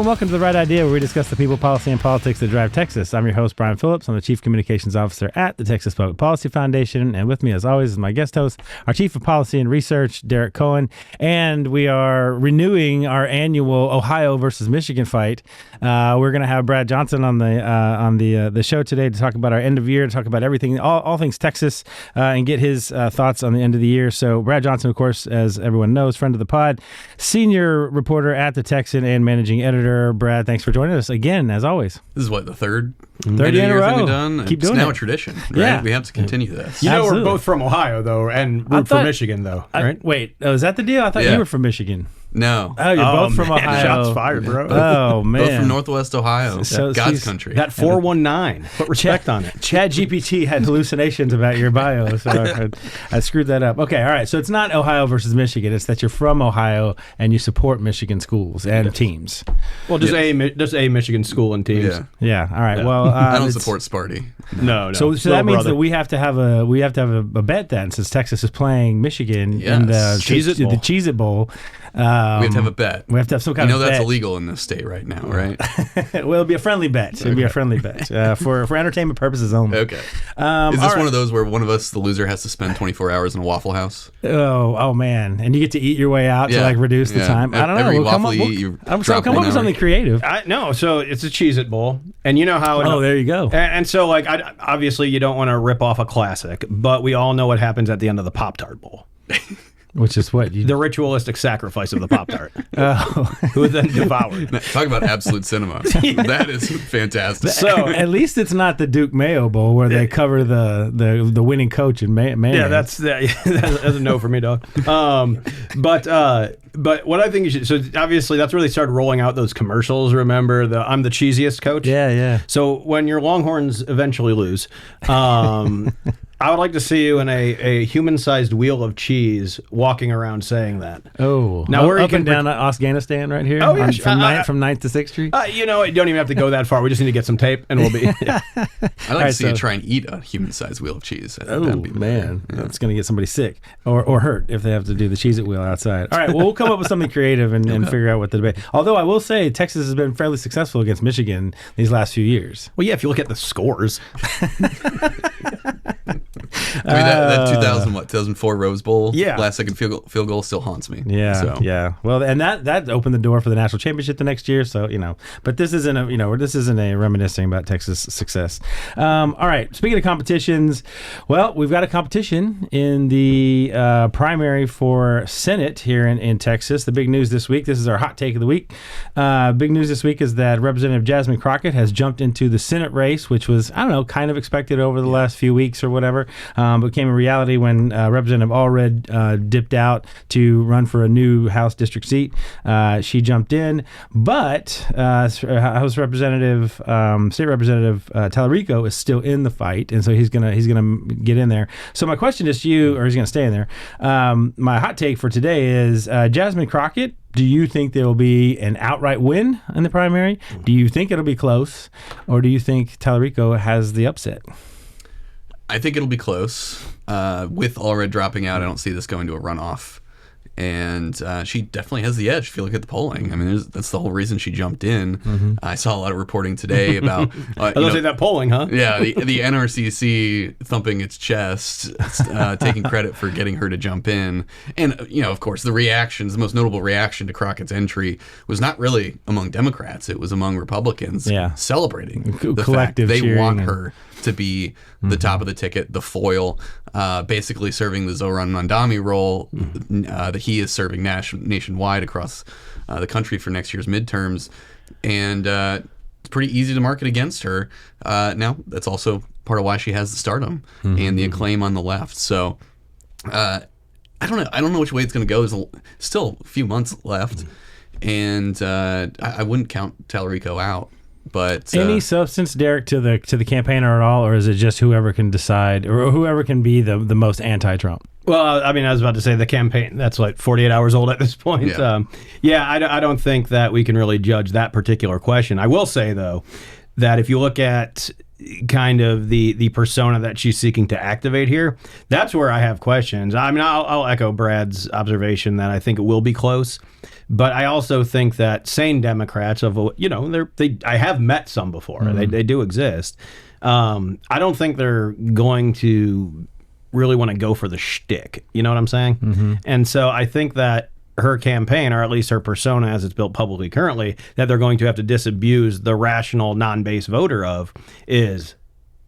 and welcome to The Right Idea, where we discuss the people, policy, and politics that drive Texas. I'm your host, Brian Phillips. I'm the Chief Communications Officer at the Texas Public Policy Foundation, and with me, as always, is my guest host, our Chief of Policy and Research, Derek Cohen, and we are renewing our annual Ohio versus Michigan fight. We're going to have Brad Johnson on the show today to talk about our end of year, to talk about everything, all things Texas, and get his thoughts on the end of the year. So Brad Johnson, of course, as everyone knows, friend of the pod, senior reporter at the Texan and managing editor. Brad, thanks for joining us again, as always. This is what, the third in a row. We've done? Keep doing it's now it. a tradition, right? Yeah. We have to continue this. You know, Absolutely. we're both from Ohio, though, and root for Michigan, though, right? Wait, is that the deal? I thought you were from Michigan. No. Oh, you're both from Ohio. Shots fired, bro. Oh, man. Both from Northwest Ohio. So God's country. That 419. Put respect on it. ChatGPT had hallucinations about your bio, so I screwed that up. Okay, all right. So it's not Ohio versus Michigan. It's that you're from Ohio and you support Michigan schools and teams. Well, just a Michigan school and teams. Yeah. Yeah. All right. Well, I don't support Sparty. No. So that means that we have to have a bet then, since Texas is playing Michigan in the Cheez-It Bowl. We have to have a bet. We have to have some kind of bet. that's illegal in this state right now, right? Well, it'll be a friendly bet. It'll be a friendly bet for entertainment purposes only. Okay. Is this one of those where one of us, the loser, has to spend 24 hours in a Waffle House? Oh man! And you get to eat your way out to reduce the time. I don't know. Every We'll come waffle up, you eat, you come drop up 1 with hour. something creative. No, so it's a Cheez-It Bowl, and you know how... Oh, there you go. And so, like, obviously you don't want to rip off a classic, but we all know what happens at the end of the Pop-Tart Bowl. Which is what? The ritualistic sacrifice of the Pop-Tart. Who then devoured. Talk about absolute cinema. That is fantastic. So at least it's not the Duke Mayo Bowl where they cover the winning coach in mayonnaise. Yeah, that's a no for me, dog. But what I think you should... So obviously that's where they started rolling out those commercials, remember? I'm the cheesiest coach. Yeah. So when your Longhorns eventually lose... I would like to see you in a human-sized wheel of cheese walking around saying that. Oh, now where up you and down Afghanistan right here. Oh, yeah, from 9th to 6th Street. You don't even have to go that far. We just need to get some tape, and we'll be. I'd like to see you try and eat a human-sized wheel of cheese. I think that'd be man, that's going to get somebody sick or hurt if they have to do the Cheez-It wheel outside. All right, well, we'll come up with something creative and figure out what the debate. Although I will say Texas has been fairly successful against Michigan these last few years. Well, yeah, if you look at the scores. I mean, that 2004 Rose Bowl, yeah, last second field goal still haunts me. Yeah. Well, and that opened the door for the national championship the next year. So but this isn't a reminiscing about Texas success. All right. Speaking of competitions, well, we've got a competition in the primary for Senate here in Texas. The big news this week. This is our hot take of the week. Big news this week is that Representative Jasmine Crockett has jumped into the Senate race, which was kind of expected over the last few weeks or whatever. Became a reality when Representative Allred dipped out to run for a new House district seat. She jumped in, but State Representative Tallarico is still in the fight, and so he's gonna get in there. So my question is to you, or he's gonna stay in there. My hot take for today is Jasmine Crockett. Do you think there will be an outright win in the primary? Do you think it'll be close, or do you think Tallarico has the upset? I think it'll be close. With Allred dropping out, I don't see this going to a runoff. And she definitely has the edge if you look at the polling. I mean, that's the whole reason she jumped in. Mm-hmm. I saw a lot of reporting today about... that polling, huh? Yeah, the NRCC thumping its chest, taking credit for getting her to jump in. And, of course, the most notable reaction to Crockett's entry was not really among Democrats. It was among Republicans celebrating the fact they want her to be the top of the ticket, the foil, basically serving the Zohran Mandami role that he is serving nationwide across the country for next year's midterms. And it's pretty easy to market against her. Now, that's also part of why she has the stardom and the acclaim on the left. So I don't know which way it's going to go. There's still a few months left. And I wouldn't count Tallarico out. But any substance, Derek, to the campaigner at all, or is it just whoever can decide or whoever can be the most anti-Trump? Well, I mean, I was about to say the campaign, that's like 48 hours old at this point. Yeah. I don't think that we can really judge that particular question. I will say, though, that if you look at kind of the persona that she's seeking to activate here. That's where I have questions. I mean, I'll echo Brad's observation that I think it will be close, but I also think that sane Democrats I have met some before. They do exist. I don't think they're going to really want to go for the shtick. You know what I'm saying? And so I think that her campaign, or at least her persona as it's built publicly currently, that they're going to have to disabuse the rational, non-base voter of is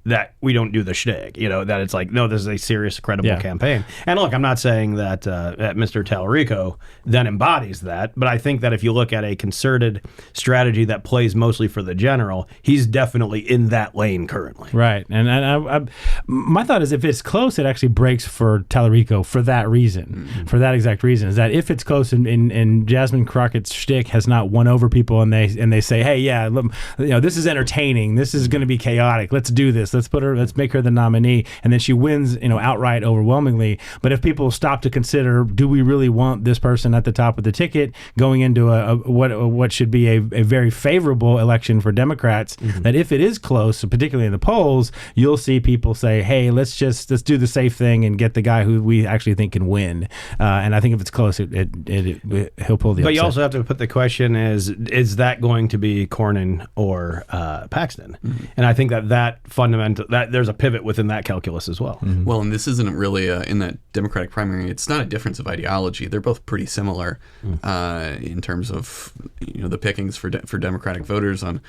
that we don't do the shtick, that it's like, no, this is a serious, credible campaign. And look, I'm not saying that Mr. Tallarico then embodies that, but I think that if you look at a concerted strategy that plays mostly for the general, he's definitely in that lane currently. Right. And I, my thought is if it's close, it actually breaks for Tallarico for that reason, for that exact reason, is that if it's close and Jasmine Crockett's shtick has not won over people and they say, hey, yeah, this is entertaining, this is going to be chaotic, let's do this. Let's make her the nominee, and then she wins, outright overwhelmingly. But if people stop to consider, do we really want this person at the top of the ticket going into what should be a very favorable election for Democrats? That if it is close, particularly in the polls, you'll see people say, hey, let's do the safe thing and get the guy who we actually think can win. And I think if it's close, he'll pull the upset. But you also have to put the question is that going to be Cornyn or Paxton? And I think that fundamental, that there's a pivot within that calculus as well. Well, and this isn't really in that Democratic primary. It's not a difference of ideology. They're both pretty similar in terms of the pickings for Democratic voters. On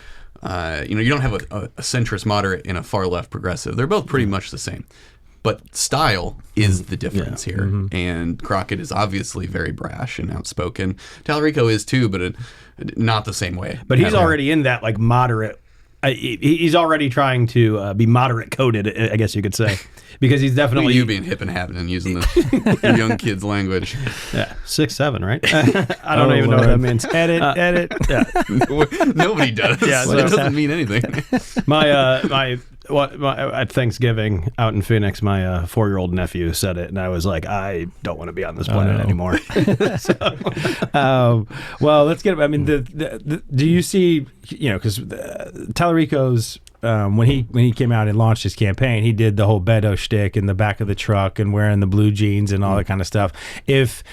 you don't have a centrist moderate and a far left progressive. They're both pretty much the same. But style is the difference here. And Crockett is obviously very brash and outspoken. Tallarico is too, but not the same way. But he's already in that moderate. He's already trying to be moderate coded, I guess you could say, because he's definitely you being hip and having and using the young kids' language. Yeah, 6'7", right? I don't even know what that means. Edit. Yeah. Nobody does. Yeah, so it doesn't mean anything. At Thanksgiving out in Phoenix, my 4-year-old nephew said it, and I was like, I don't want to be on this planet anymore. Well, let's get. I mean, do you see? Because Tallarico's when he came out and launched his campaign, he did the whole Beto shtick in the back of the truck and wearing the blue jeans and all that kind of stuff. If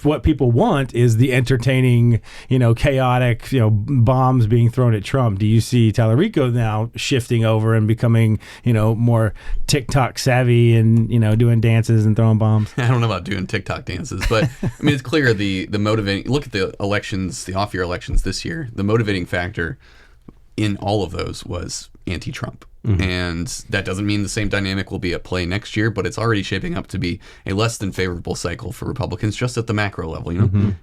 what people want is the entertaining, chaotic, bombs being thrown at Trump, do you see Tallarico now shifting over and becoming, more TikTok savvy and, doing dances and throwing bombs? I don't know about doing TikTok dances, but I mean, it's clear the motivating, look at the elections, the off-year elections this year, the motivating factor in all of those was anti-Trump. And that doesn't mean the same dynamic will be at play next year, but it's already shaping up to be a less than favorable cycle for Republicans just at the macro level.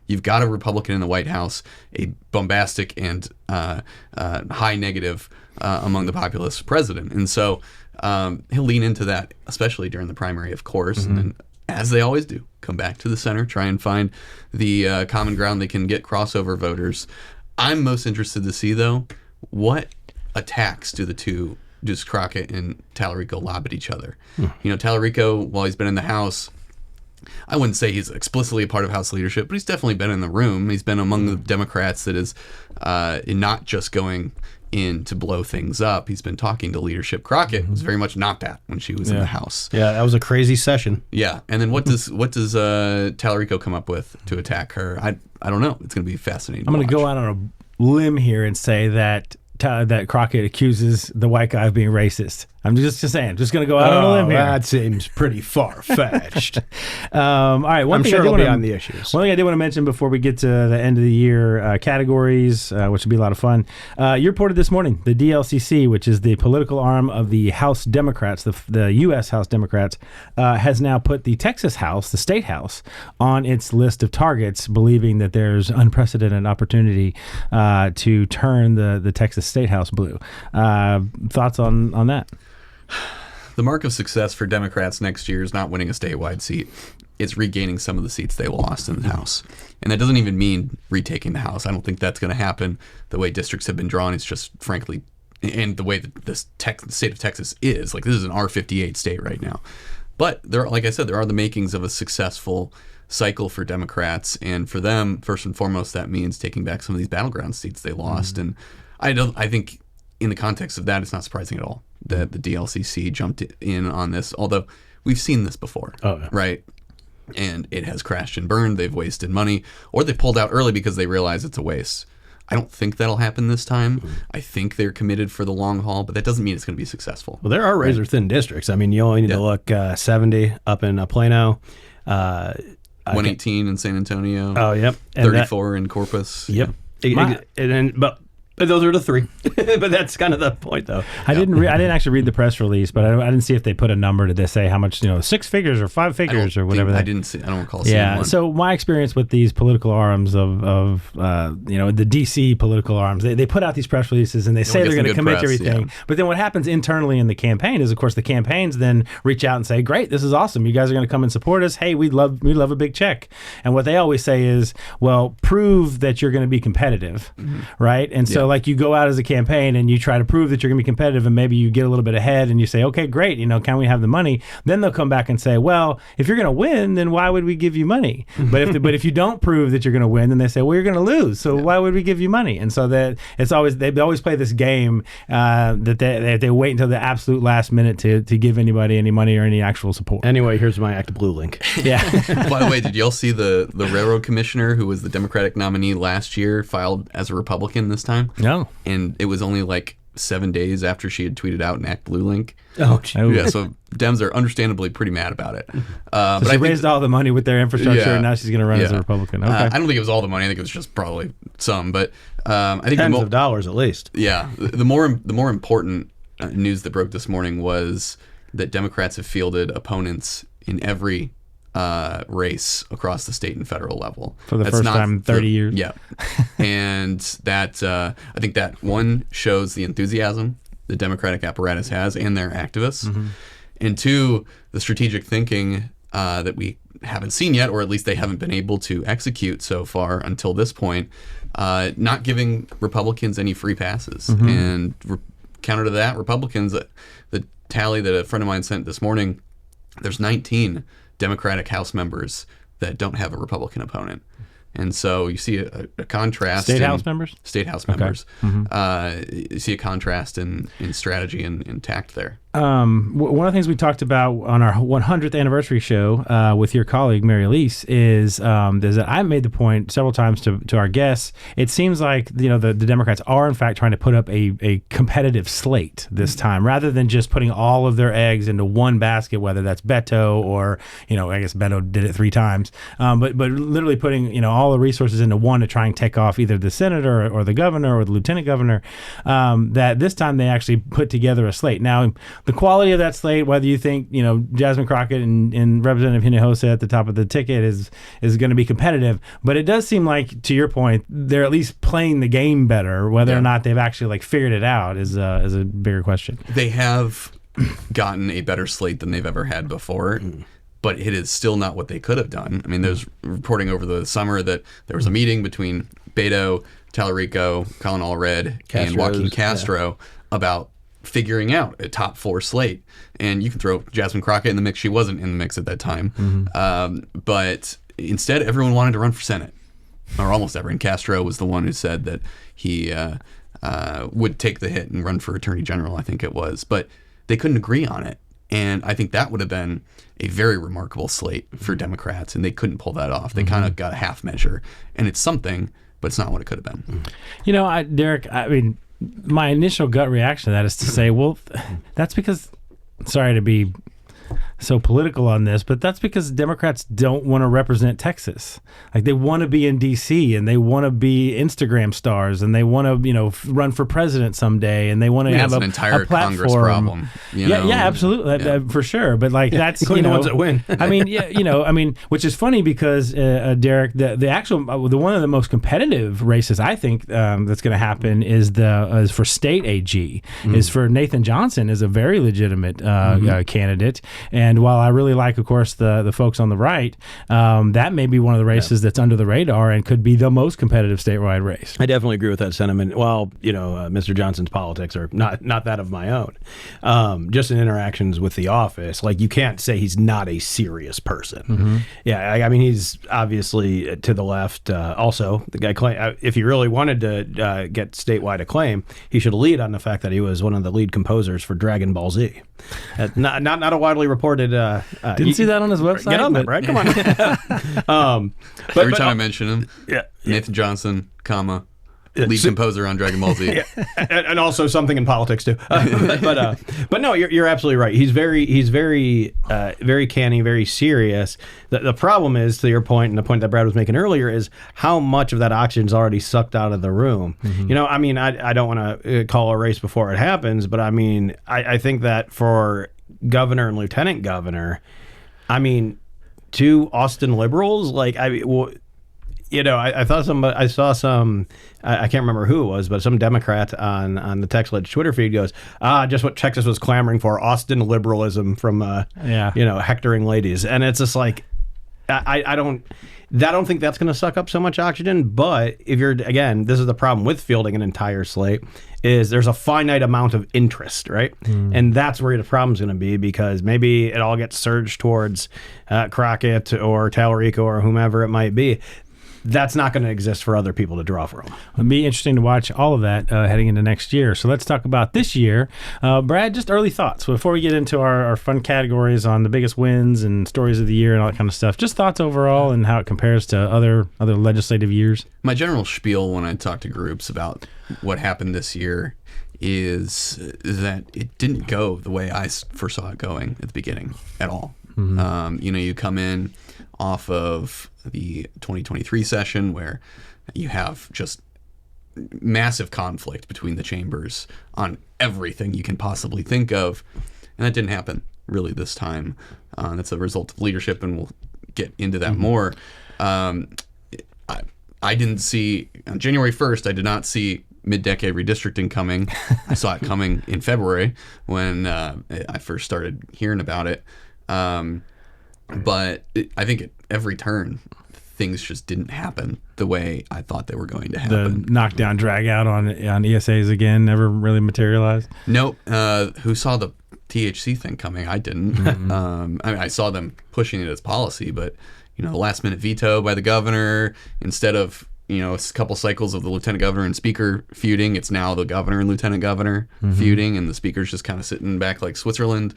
You've got a Republican in the White House, a bombastic and high negative among the populist president. And so he'll lean into that, especially during the primary, of course, and then, as they always do, come back to the center, try and find the common ground they can get crossover voters. I'm most interested to see, though, what attacks does Crockett and Tallarico lob at each other? Tallarico, while he's been in the House, I wouldn't say he's explicitly a part of House leadership, but he's definitely been in the room. He's been among the Democrats that is not just going in to blow things up. He's been talking to leadership. Crockett was very much not that when she was in the House. Yeah, that was a crazy session. Yeah, and then what does Tallarico come up with to attack her? I don't know. It's going to be fascinating. I'm going to go out on a limb here and say that Crockett accuses the white guy of being racist. I'm just saying. Just going to go out on a limb here. That seems pretty far-fetched. All right. I'm sure it'll be on the issues. One thing I did want to mention before we get to the end of the year categories, which will be a lot of fun. You reported this morning, the DLCC, which is the political arm of the House Democrats, the U.S. House Democrats, has now put the Texas House, the state House, on its list of targets, believing that there's unprecedented opportunity to turn the Texas State House blue. Thoughts on that? The mark of success for Democrats next year is not winning a statewide seat. It's regaining some of the seats they lost in the House. And that doesn't even mean retaking the House. I don't think that's going to happen. The way districts have been drawn, it's just, frankly, and the way that the state of Texas is, this is an R58 state right now. But like I said, there are the makings of a successful cycle for Democrats. And for them, first and foremost, that means taking back some of these battleground seats they lost. And I think in the context of that, it's not surprising at all that the DLCC jumped in on this, although we've seen this before, right? And it has crashed and burned. They've wasted money, or they pulled out early because they realize it's a waste. I don't think that'll happen this time. I think they're committed for the long haul, but that doesn't mean it's going to be successful. Well, there are razor-thin districts. I mean, you only need to look 70 up in Plano. 118 in San Antonio. Oh, yep. And 34 in Corpus. Yep. But those are the three. But that's kind of the point, though. I didn't actually read the press release, but I didn't see if they put a number to this, say how much, 6 figures or 5 figures or whatever. I didn't see. I don't recall seeing one. So my experience with these political arms of the DC political arms, they put out these press releases and they say they're going to commit to everything. Yeah. But then what happens internally in the campaign is, of course, the campaigns then reach out and say, "Great, this is awesome. You guys are going to come and support us. Hey, we'd love a big check." And what they always say is, "Well, prove that you're going to be competitive." Right? And so like you go out as a campaign and you try to prove that you're going to be competitive, and maybe you get a little bit ahead and you say, "Okay, great, can we have the money?" Then they'll come back and say, "Well, if you're going to win, then why would we give you money?" But if you don't prove that you're going to win, then they say, "Well, you're going to lose. So why would we give you money?" And so that they always play this game that they wait until the absolute last minute to give anybody any money or any actual support. Anyway, here's my Act Blue link. Yeah. By the way, did y'all see the railroad commissioner who was the Democratic nominee last year filed as a Republican this time? No. And it was only like 7 days after she had tweeted out an Act Blue link. Oh, geez. Yeah, so Dems are understandably pretty mad about it. But she raised all the money with their infrastructure, and now she's going to run as a Republican. Okay. I don't think it was all the money. I think it was just probably some, but I think tens of dollars at least. Yeah, the more important news that broke this morning was that Democrats have fielded opponents in every race across the state and federal level for the first time in 30 years. Yeah, and that I think that one shows the enthusiasm the Democratic apparatus has and their activists, and two, the strategic thinking that we haven't seen yet, or at least they haven't been able to execute so far until this point, not giving Republicans any free passes. And counter to that, Republicans, the tally that a friend of mine sent this morning, there's 19 Democratic House members that don't have a Republican opponent. And so you see a contrast. State House members? State House members. You see a contrast in strategy and tact there. One of the things we talked about on our 100th anniversary show with your colleague Mary Elise is that I made the point several times to our guests. It seems like the Democrats are in fact trying to put up a competitive slate this time, rather than just putting all of their eggs into one basket, whether that's Beto or I guess Beto did it 3 times, but literally putting all the resources into one to try and take off either the senator or the governor or the lieutenant governor. That this time they actually put together a slate. Now, the quality of that slate, whether you think Jasmine Crockett and Representative Hinojosa at the top of the ticket is going to be competitive, but it does seem like, to your point, they're at least playing the game better. Whether or not they've actually figured it out is a bigger question. They have gotten a better slate than they've ever had before. But it is still not what they could have done. I mean, there's reporting over the summer that there was a meeting between Beto, Tallarico, Colin Allred, and Joaquin Castro about figuring out a top 4 slate. And you can throw Jasmine Crockett in the mix. She wasn't in the mix at that time. But instead, everyone wanted to run for Senate, or almost everyone. Castro was the one who said that he would take the hit and run for Attorney General, I think it was. But they couldn't agree on it. And I think that would have been a very remarkable slate for Democrats, and they couldn't pull that off. They kind of got a half measure, and it's something, but it's not what it could have been. Derek, I mean, my initial gut reaction to that is to say, well, that's because, sorry to be so political on this, but that's because Democrats don't want to represent Texas. Like, they want to be in D.C. and they want to be Instagram stars and they want to, run for president someday and they want to have an entire a platform. Congress problem. Yeah, absolutely, for sure. But that's the ones that win. I mean, which is funny because Derek, the actual one of the most competitive races I think that's going to happen is for state AG is for Nathan Johnson is a very legitimate candidate. And And while I really like, of course, the folks on the right, that may be one of the races that's under the radar and could be the most competitive statewide race. I definitely agree with that sentiment. Well, Mr. Johnson's politics are not that of my own. Just in interactions with the office, like, you can't say he's not a serious person. Mm-hmm. Yeah, I mean, he's obviously to the left. Also, the guy, if he really wanted to get statewide acclaim, he should lead on the fact that he was one of the lead composers for Dragon Ball Z. Not a widely reported. Didn't see that on his website. Get on that, Brad. Come on. Every time I mention him, yeah, Nathan Johnson, lead composer on Dragon Ball Z. Yeah. And also something in politics too. But no, you're absolutely right. He's very canny, very serious. The problem is, to your point, and the point that Brad was making earlier, is how much of that oxygen is already sucked out of the room. Mm-hmm. I mean, I don't want to call a race before it happens, but I mean, I think that for governor and lieutenant governor, I mean, two Austin liberals, like, I saw some, I can't remember who it was, but some Democrat on the TextLedge Twitter feed goes, just what Texas was clamoring for, Austin liberalism from, hectoring ladies. And it's just like, I don't think that's going to suck up so much oxygen. But if again, this is the problem with fielding an entire slate, is there's a finite amount of interest, right? And that's where the problem's going to be, because maybe it all gets surged towards Crockett or Tallarico or whomever it might be. That's not going to exist for other people to draw from. It'll be interesting to watch all of that heading into next year. So let's talk about this year. Brad, just early thoughts before we get into our fun categories on the biggest wins and stories of the year and all that kind of stuff. Just thoughts overall and how it compares to other legislative years. My general spiel when I talk to groups about what happened this year is that it didn't go the way I foresaw it going at the beginning at all. Mm-hmm. You come in off of the 2023 session where you have just massive conflict between the chambers on everything you can possibly think of, and that didn't happen really this time. That's a result of leadership, and we'll get into that more. I didn't see, on January 1st, I did not see mid-decade redistricting coming. I saw it coming in February when I first started hearing about it. But I think at every turn, things just didn't happen the way I thought they were going to happen. The knockdown, drag out on ESAs again never really materialized. Nope. Who saw the THC thing coming? I didn't. Mm-hmm. I saw them pushing it as policy, but the last minute veto by the governor, instead of a couple cycles of the lieutenant governor and speaker feuding, it's now the governor and lieutenant governor feuding, and the speaker's just kind of sitting back like Switzerland.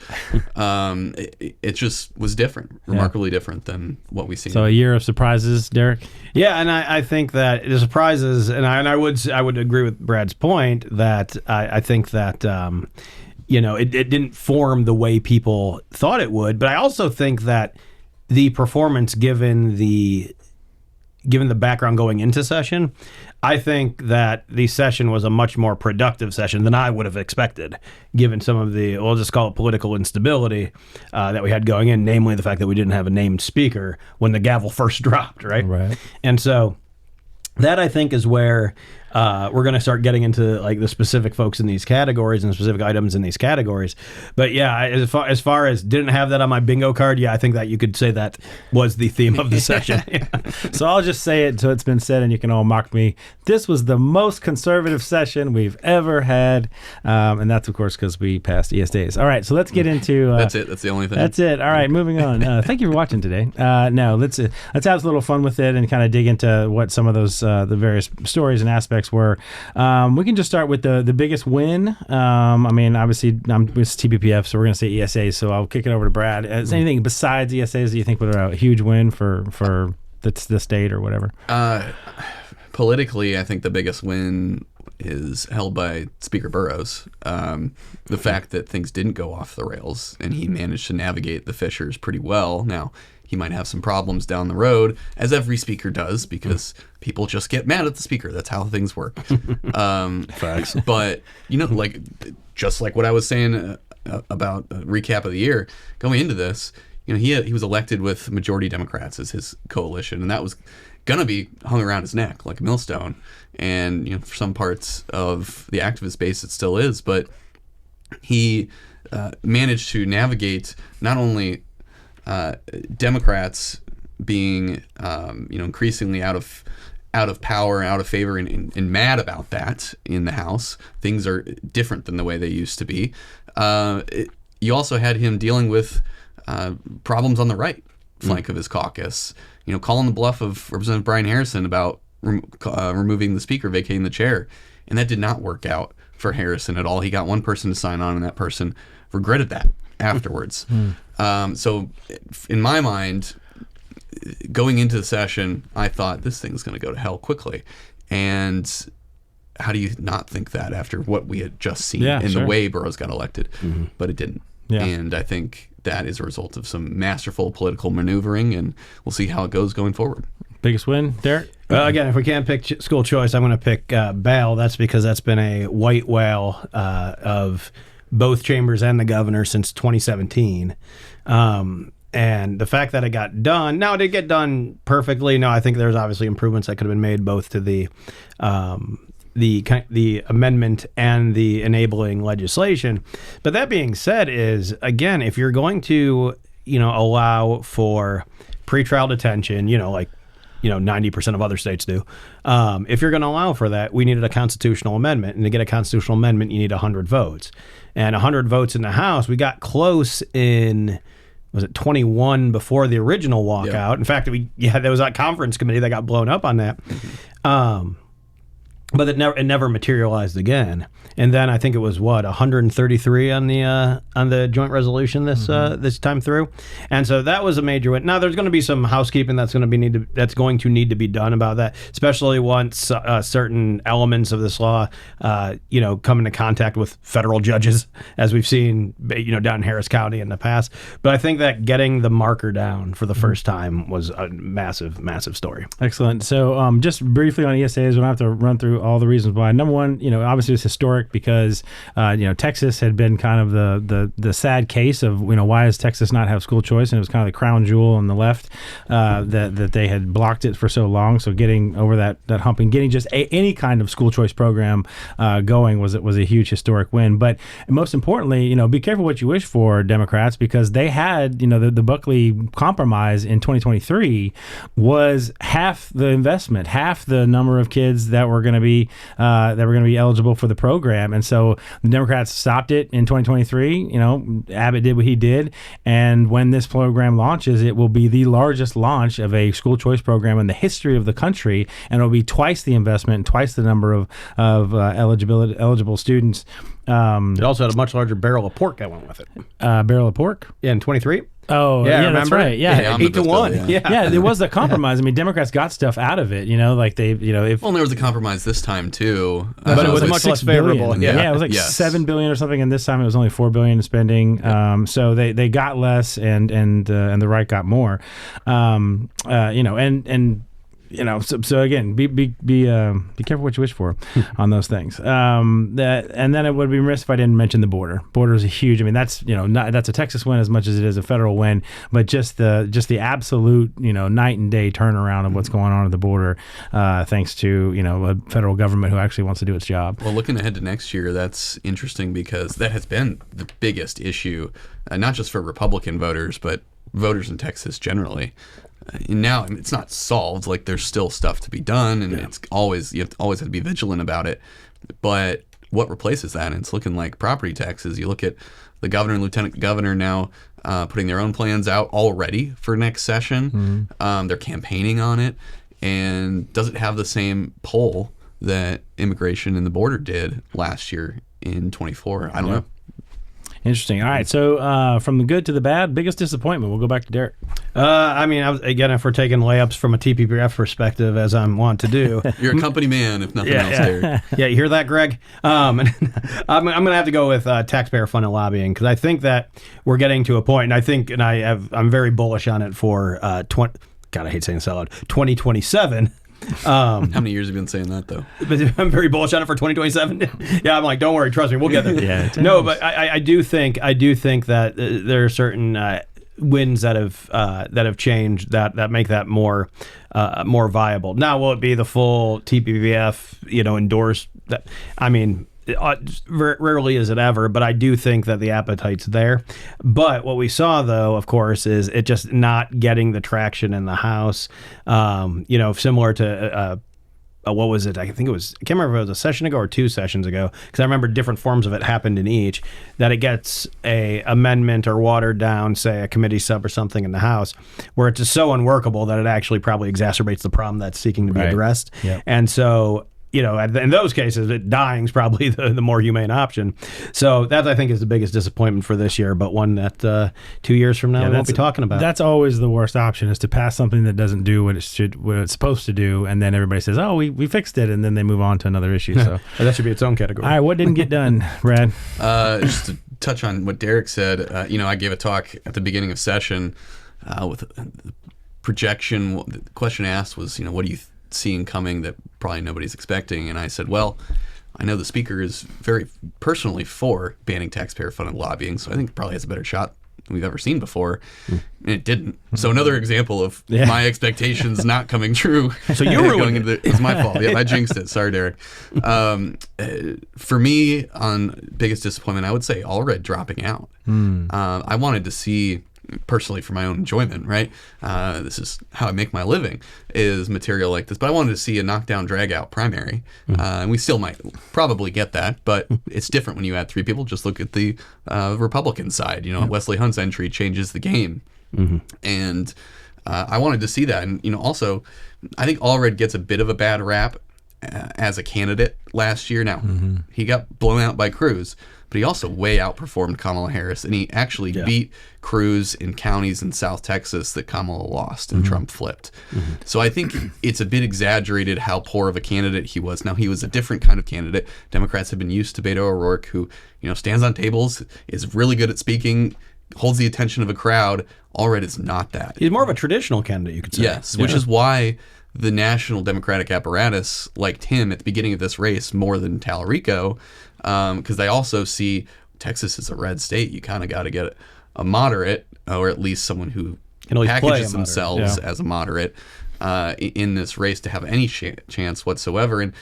It just was different, remarkably different than what we've seen. So a year of surprises, Derek? Yeah, and I think that the surprises, and I would agree with Brad's point that I think that it didn't form the way people thought it would, but I also think that the performance given the background going into session, I think that the session was a much more productive session than I would have expected, given some of the, we'll just call it political instability that we had going in, namely the fact that we didn't have a named speaker when the gavel first dropped, right? Right. And so that, I think, is where we're going to start getting into like the specific folks in these categories and specific items in these categories. But yeah, as far as didn't have that on my bingo card, yeah, I think that you could say that was the theme of the session. So I'll just say it until it's been said and you can all mock me. This was the most conservative session we've ever had. And that's, of course, because we passed ESAs. All right, so let's get into... that's it. That's the only thing. That's it. All right, moving on. Thank you for watching today. Let's have a little fun with it and kind of dig into what some of those the various stories and aspects were. We can just start with the biggest win. Obviously, I'm with TPPF, so we're going to say ESAs. So I'll kick it over to Brad. Is anything besides ESAs that you think were a huge win for the state or whatever? Politically, I think the biggest win is held by Speaker Burrows. The fact that things didn't go off the rails and he managed to navigate the fissures pretty well. Now, he might have some problems down the road, as every speaker does, because people just get mad at the speaker. That's how things work. Facts. But, just like what I was saying about a recap of the year, going into this, he was elected with majority Democrats as his coalition, and that was going to be hung around his neck like a millstone. And, for some parts of the activist base, it still is. But he managed to navigate not only Democrats being increasingly out of power, out of favor, and mad about that in the House. Things are different than the way they used to be. You also had him dealing with problems on the right flank of his caucus. Calling the bluff of Representative Brian Harrison about removing the speaker, vacating the chair, and that did not work out for Harrison at all. He got one person to sign on, and that person regretted that afterwards. So, in my mind, going into the session, I thought this thing's going to go to hell quickly. And how do you not think that after what we had just seen the way Burrows got elected? But it didn't. Yeah. And I think that is a result of some masterful political maneuvering, and we'll see how it goes going forward. Biggest win, Derek? Well, again, if we can't pick school choice, I'm going to pick bail. That's because that's been a white whale of both chambers and the governor since 2017. And the fact that it got done, now did it get done perfectly? No, I think there's obviously improvements that could have been made both to the amendment and the enabling legislation. But that being said, is again, if you're going to allow for pretrial detention, like 90% of other states do. If you're going to allow for that, we needed a constitutional amendment, and to get a constitutional amendment, you need 100 votes, and 100 votes in the House. We got close in. Was it 21 before the original walkout? Yep. In fact, there was that conference committee that got blown up on that. But it never materialized again. And then I think it was 133 on the joint resolution this time through. And so that was a major win. Now there's going to be some housekeeping that's going to need to be done about that, especially once certain elements of this law come into contact with federal judges, as we've seen down in Harris County in the past. But I think that getting the marker down for the first time was a massive story. Excellent. So just briefly on ESAs, we don't have to run through all the reasons why. Number one, obviously it's historic because Texas had been kind of the sad case of why does Texas not have school choice, and it was kind of the crown jewel on the left that they had blocked it for so long. So getting over that hump and getting just any kind of school choice program going was a huge historic win. But most importantly, be careful what you wish for, Democrats, because they had the Buckley Compromise in 2023 was half the investment, half the number of kids that were going to be eligible for the program. And so the Democrats stopped it in 2023. Abbott did what he did. And when this program launches, it will be the largest launch of a school choice program in the history of the country. And it'll be twice the investment and twice the number of eligible students. It also had a much larger barrel of pork that went with it. Barrel of pork? Yeah, in 23. Oh, yeah, that's right. Yeah, 8-1. Yeah, there was the compromise. I mean, Democrats got stuff out of it. Like they, if well, there was a compromise this time too, but it was much less favorable. Yeah, it was like $7 billion or something, and this time it was only $4 billion in spending. So they got less, and the right got more. So again, be careful what you wish for on those things. And then it would be remiss if I didn't mention the border. Border is a huge. I mean, that's that's a Texas win as much as it is a federal win. But just the absolute night and day turnaround of what's going on at the border, thanks to a federal government who actually wants to do its job. Well, looking ahead to next year, that's interesting because that has been the biggest issue, not just for Republican voters, but voters in Texas generally. Now it's not solved. Like there's still stuff to be done, and you have always have to be vigilant about it. But what replaces that? And it's looking like property taxes. You look at the governor and lieutenant governor now putting their own plans out already for next session. They're campaigning on it, and does it have the same pull that immigration and the border did last year in 24? I don't know. Interesting. All right. So from the good to the bad, biggest disappointment. We'll go back to Derek. If we're taking layups from a TPPF perspective, as I'm wont to do. You're a company man, if nothing else, Derek. Yeah, you hear that, Greg? I'm going to have to go with taxpayer-funded lobbying because I think that we're getting to a point, and I'm very bullish on it for I hate saying this out loud, 2027. How many years have you been saying that, though? I'm very bullish on it for 2027. Yeah, I'm like, don't worry, trust me, we'll get there. No, but I do think that there are certain wins that have changed that make that more viable. Now, will it be the full TPPF endorsed? rarely is it ever, but I do think that the appetite's there. But what we saw, though, of course, is it just not getting the traction in the House. Similar to what was it? I think I can't remember if it was a session ago or 2 sessions ago, because I remember different forms of it happened in each, that it gets a amendment or watered down, say a committee sub or something in the House, where it's just so unworkable that it actually probably exacerbates the problem that's seeking to be addressed. Yep. And so, in those cases, dying is probably the more humane option. So that, I think, is the biggest disappointment for this year, but one that 2 years from now we won't be talking about. That's always the worst option, is to pass something that doesn't do what it's supposed to do, and then everybody says, oh, we fixed it, and then they move on to another issue. So that should be its own category. All right, what didn't get done, Brad? Just to touch on what Derek said, I gave a talk at the beginning of session with the projection. The question asked was, what do you seeing coming that probably nobody's expecting? And I said, well, I know the speaker is very personally for banning taxpayer-funded lobbying, so I think it probably has a better shot than we've ever seen before. And it didn't. So another example of my expectations not coming true. So you were going into it's my fault. Yeah, I jinxed it. Sorry, Derek. For me, on biggest disappointment, I would say Allred dropping out. I wanted to see, personally, for my own enjoyment, right? This is how I make my living, is material like this. But I wanted to see a knockdown, drag-out primary. And we still might probably get that, but it's different when you add 3 people. Just look at the Republican side. Wesley Hunt's entry changes the game. And I wanted to see that. And, also, I think Allred gets a bit of a bad rap as a candidate last year. Now, he got blown out by Cruz, but he also way outperformed Kamala Harris, and he actually beat Cruz in counties in South Texas that Kamala lost and Trump flipped. So I think it's a bit exaggerated how poor of a candidate he was. Now, he was a different kind of candidate. Democrats have been used to Beto O'Rourke, who stands on tables, is really good at speaking, holds the attention of a crowd. Allred is not that. He's more of a traditional candidate, you could say. Yes, which is why the national Democratic apparatus liked him at the beginning of this race more than Tallarico, because they also see Texas is a red state. You kind of got to get a moderate, or at least someone who packages themselves as a moderate in this race to have any chance whatsoever. And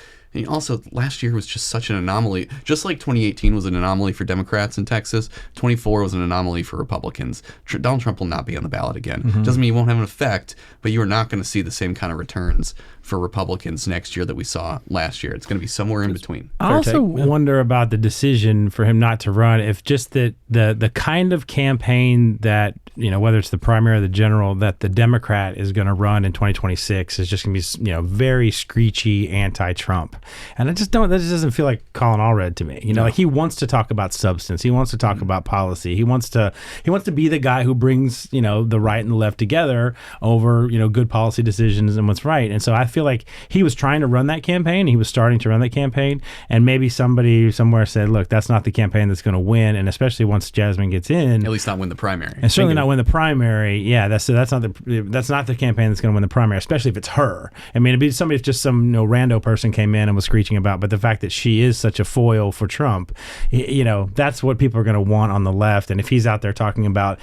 also, last year was just such an anomaly. Just like 2018 was an anomaly for Democrats in Texas, 24 was an anomaly for Republicans. Donald Trump will not be on the ballot again. Doesn't mean he won't have an effect, but you are not going to see the same kind of returns for Republicans next year that we saw last year. It's going to be somewhere in between. I also wonder about the decision for him not to run, if just the kind of campaign that, whether it's the primary or the general, that the Democrat is going to run in 2026 is just going to be, very screechy anti-Trump. And that just doesn't feel like Colin Allred to me. Like he wants to talk about substance. He wants to talk about policy. He wants to be the guy who brings, the right and the left together over, good policy decisions and what's right. And so I feel like he was trying to run that campaign. He was starting to run that campaign. And maybe somebody somewhere said, look, that's not the campaign that's going to win. And especially once Jasmine gets in. At least not win the primary. And certainly not win the primary. Yeah, that's not the campaign that's going to win the primary, especially if it's her. I mean, it'd be somebody if just some rando person came in and was screeching about, but the fact that she is such a foil for Trump, that's what people are going to want on the left. And if he's out there talking about,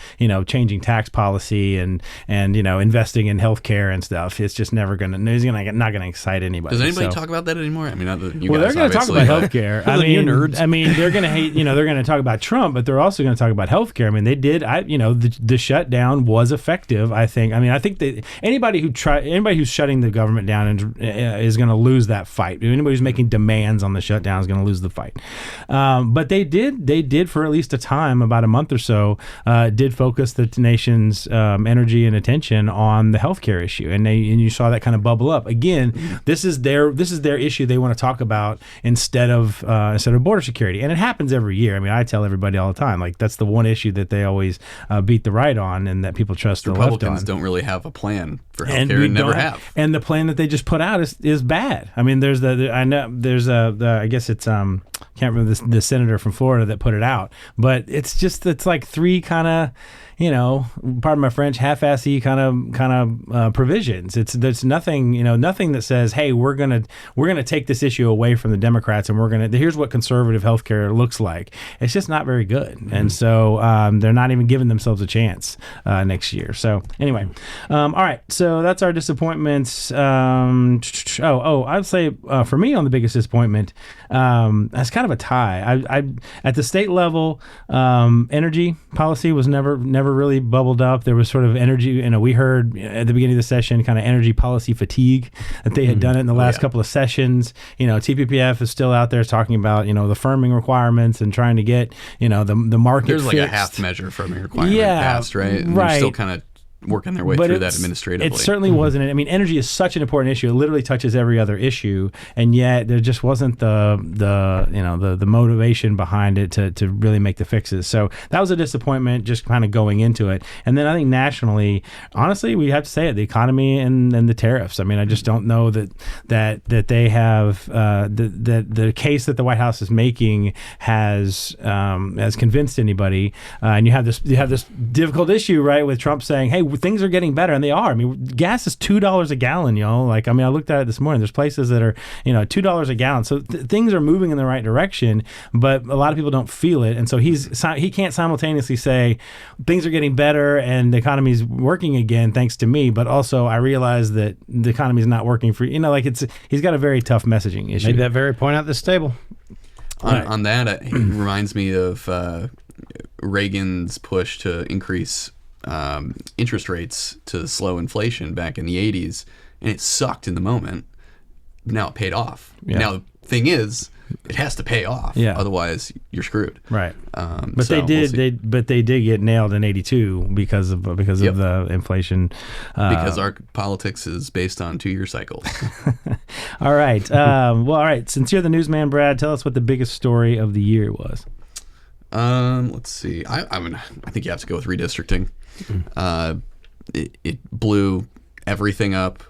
changing tax policy and investing in healthcare and stuff, it's just never going to, he's not going to excite anybody. Does anybody talk about that anymore? I mean, not that you well, guys, they're going to talk about healthcare. I mean, they're going to hate, they're going to talk about Trump, but they're also going to talk about healthcare. I mean, they did, the shutdown was effective, I think. I mean, I think that anybody who's shutting the government down is going to lose that fight. Anybody who's making demands on the shutdown is going to lose the fight. But they did for at least a time, about a month or so, did focus the nation's energy and attention on the healthcare issue, and you saw that kind of bubble up again. This is their issue they want to talk about instead of border security, and it happens every year. I mean, I tell everybody all the time, like that's the one issue that they always beat the right on, and that people trust the left on. Republicans don't really have a plan for healthcare, and never have. And the plan that they just put out is bad. I mean, I guess it's can't remember the senator from Florida that put it out, but it's like 3 kind of pardon my French, half-assy kind of provisions. There's nothing, nothing that says, hey, we're gonna take this issue away from the Democrats, and here's what conservative healthcare looks like. It's just not very good, and so they're not even giving themselves a chance next year. So anyway, all right. So that's our disappointments. I'd say for me on the biggest disappointment, that's kind of a tie. I at the state level, energy policy was never really bubbled up. There was sort of energy, we heard at the beginning of the session kind of energy policy fatigue, that they had done it in the last couple of sessions. TPPF is still out there talking about, the firming requirements and trying to get, the market There's like fixed. a half measure firming requirement passed, right? And they're still kind of working their way through that administratively. It certainly wasn't. I mean, energy is such an important issue. It literally touches every other issue, and yet there just wasn't the motivation behind it to really make the fixes. So that was a disappointment, just kind of going into it. And then I think nationally, honestly, we have to say it: the economy and the tariffs. I mean, I just don't know that they have the case that the White House is making has convinced anybody. And you have this difficult issue, right, with Trump saying, "Hey, things are getting better," and they are. I mean, gas is $2 a gallon, I looked at it this morning. There's places that are, $2 a gallon. So things are moving in the right direction, but a lot of people don't feel it. And so he can't simultaneously say things are getting better and the economy's working again thanks to me, but also I realize that the economy's not working for he's got a very tough messaging issue. Made that very point at this table. On that, it reminds me of Reagan's push to increase interest rates to slow inflation back in the 80s, and it sucked in the moment. Now it paid off. Yeah. Now the thing is, it has to pay off. Yeah. Otherwise, you're screwed. Right. But so they did. we'll they did get nailed in '82 because of the inflation. Because our politics is based on 2-year cycles. All right. All right. Since you're the newsman, Brad, tell us what the biggest story of the year was. Let's see. I think you have to go with redistricting. It blew everything up.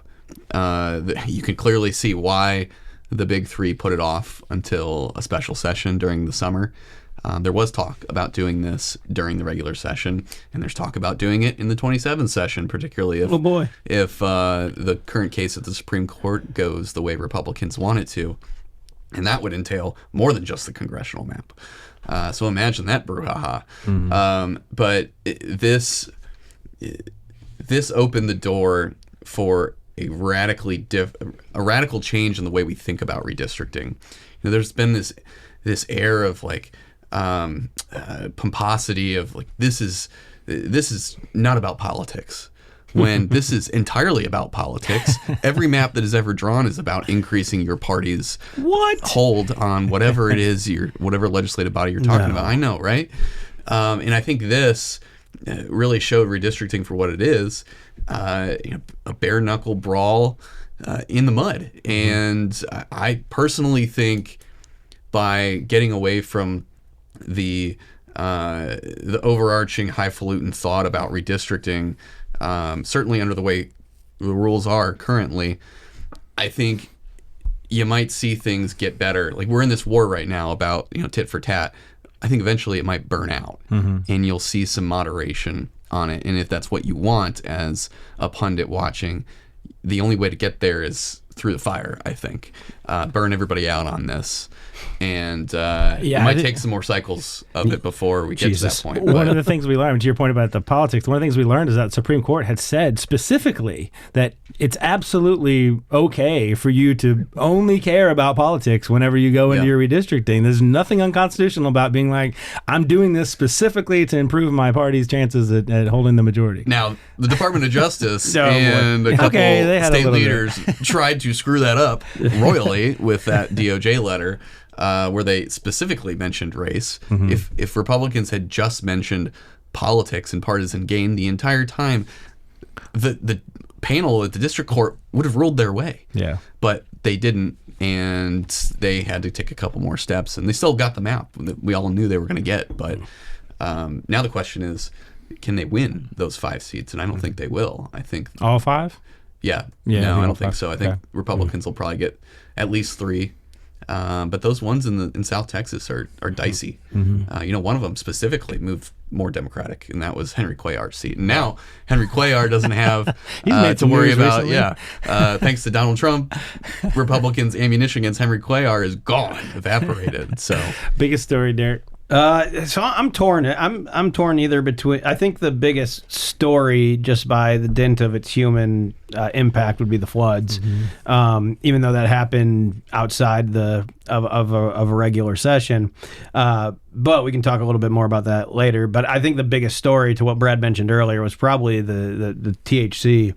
You can clearly see why the big three put it off until a special session during the summer. There was talk about doing this during the regular session, and there's talk about doing it in the 27th session, particularly if the current case at the Supreme Court goes the way Republicans want it to. And that would entail more than just the congressional map. So imagine that brouhaha. But this opened the door for a radical change in the way we think about redistricting. There's been this air of pomposity of this is not about politics, when this is entirely about politics. Every map that is ever drawn is about increasing your party's hold on whatever it is, whatever legislative body you're talking about. I know, right? And I think this really showed redistricting for what it is, a bare knuckle brawl in the mud. And I personally think by getting away from the overarching highfalutin thought about redistricting, certainly under the way the rules are currently, I think you might see things get better. Like, we're in this war right now about tit for tat. I think eventually it might burn out, and you'll see some moderation on it. And if that's what you want as a pundit watching, the only way to get there is through the fire, I think. Burn everybody out on this. And it might take some more cycles of it before we get to that point. One of the things we learned, to your point about the politics, one of the things we learned is that the Supreme Court had said specifically that it's absolutely okay for you to only care about politics whenever you go into your redistricting. There's nothing unconstitutional about being like, I'm doing this specifically to improve my party's chances at holding the majority. Now, the Department of Justice and a couple state leaders tried to screw that up royally with that DOJ letter, where they specifically mentioned race. If Republicans had just mentioned politics and partisan gain the entire time, the panel at the district court would have ruled their way. Yeah. But they didn't, and they had to take a couple more steps, and they still got the map that we all knew they were going to get. But now the question is, can they win those 5 seats? And I don't think they will. I think all 5? Yeah. No, I don't think so. I think Republicans will probably get at least 3. But those ones in South Texas are dicey. One of them specifically moved more Democratic, and that was Henry Cuellar's seat. And now Henry Cuellar doesn't have to worry about. Recently. Thanks to Donald Trump, Republicans' ammunition against Henry Cuellar is gone, evaporated. So biggest story, Derek. So I'm torn. I'm torn either between. I think the biggest story, just by the dint of its human impact, would be the floods. Even though that happened outside of a regular session, but we can talk a little bit more about that later. But I think the biggest story, to what Brad mentioned earlier, was probably the THC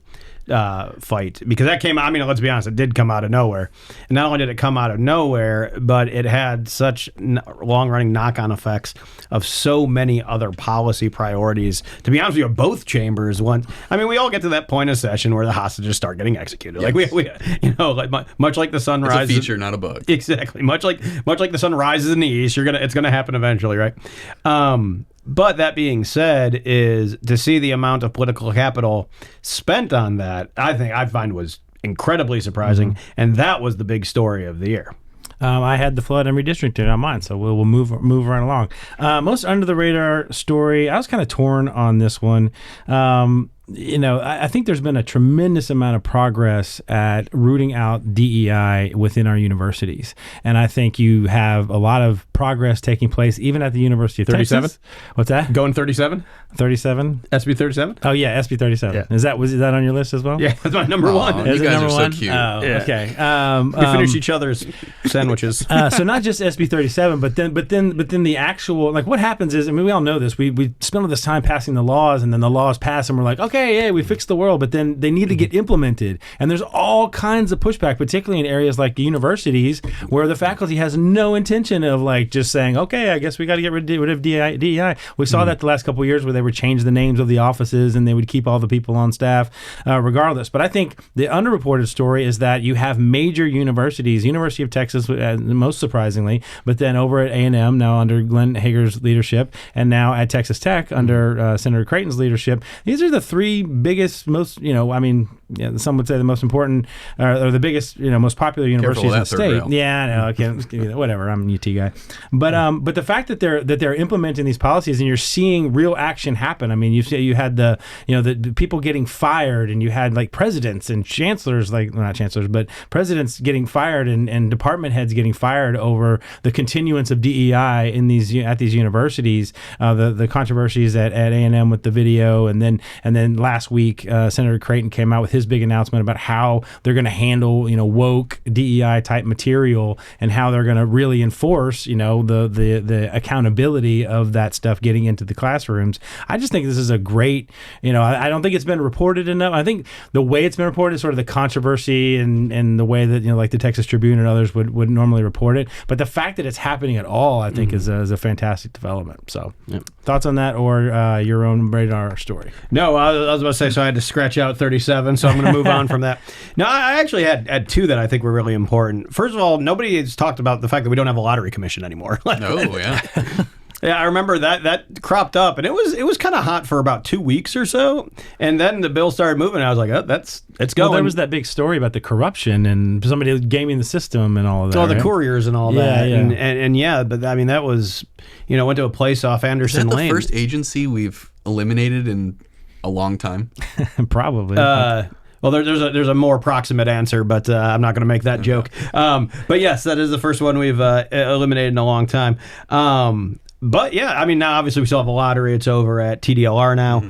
fight, because that came, I mean, let's be honest, it did come out of nowhere. And not only did it come out of nowhere, but it had such long-running knock-on effects of so many other policy priorities. To be honest with you, both chambers we all get to that point of session where the hostages start getting executed. Yes. Like we much like the sun rises. It's a feature, not a bug. Exactly. Much like the sun rises in the east, it's gonna happen eventually, right? But that being said, is to see the amount of political capital spent on that, I find was incredibly surprising, and that was the big story of the year. I had the flood and redistricting on mine, so we'll move right along. Most under the radar story, I was kind of torn on this one. I think there's been a tremendous amount of progress at rooting out DEI within our universities. And I think you have a lot of progress taking place even at the University of 37? Texas. What's that? Going 37? 37? SB 37? Oh, yeah, SB 37. Yeah. Was that on your list as well? Yeah, that's my number one. You Is it guys number are one? so cute. Oh, Yeah. okay. We finish each other's sandwiches. So not just SB 37, but then the actual, like, what happens is, I mean, we all know this. We spend all this time passing the laws, and then the laws pass, and we're like, okay, yeah, we fixed the world, but then they need to get implemented. And there's all kinds of pushback, particularly in areas like the universities, where the faculty has no intention of like just saying, okay, I guess we got to get rid of DEI. We saw that the last couple of years where they would change the names of the offices and they would keep all the people on staff regardless. But I think the underreported story is that you have major universities, University of Texas, most surprisingly, but then over at A&M, now under Glenn Hager's leadership, and now at Texas Tech under Senator Creighton's leadership. These are the three biggest, most, some would say the most important or the biggest, most popular universities in the state. Yeah, I know. I can't, whatever. I'm a UT guy. But the fact that they're implementing these policies and you're seeing real action happen. I mean, you had the people getting fired, and you had like presidents and chancellors, not chancellors, but presidents getting fired and department heads getting fired over the continuance of DEI at these universities. The controversies at A&M with the video, and then last week Senator Creighton came out with his big announcement about how they're going to handle woke DEI type material and how they're going to really enforce the accountability of that stuff getting into the classrooms. I just think this is a great, I don't think it's been reported enough. I think the way it's been reported is sort of the controversy and the way that like the Texas Tribune and others would normally report it. But the fact that it's happening at all, I think is a fantastic development. So thoughts on that, or your own radar story? No, I was about to say, so I had to scratch out 37, so I'm going to move on from that. No, I actually had two that I think were really important. First of all, nobody has talked about the fact that we don't have a lottery commission anymore. Oh, yeah. Yeah, I remember that cropped up, and it was kind of hot for about 2 weeks or so, and then the bill started moving, and I was like, oh, it's going. Well, there was that big story about the corruption and somebody gaming the system and all of that. All right? the couriers and all that. Yeah. And yeah, but I mean, that was, went to a place off Anderson Is that the Lane. first agency we've eliminated in a long time? Probably. Well, there's a more proximate answer, but I'm not going to make that joke. But yes, that is the first one we've eliminated in a long time. But yeah, I mean, now obviously we still have a lottery. It's over at TDLR now.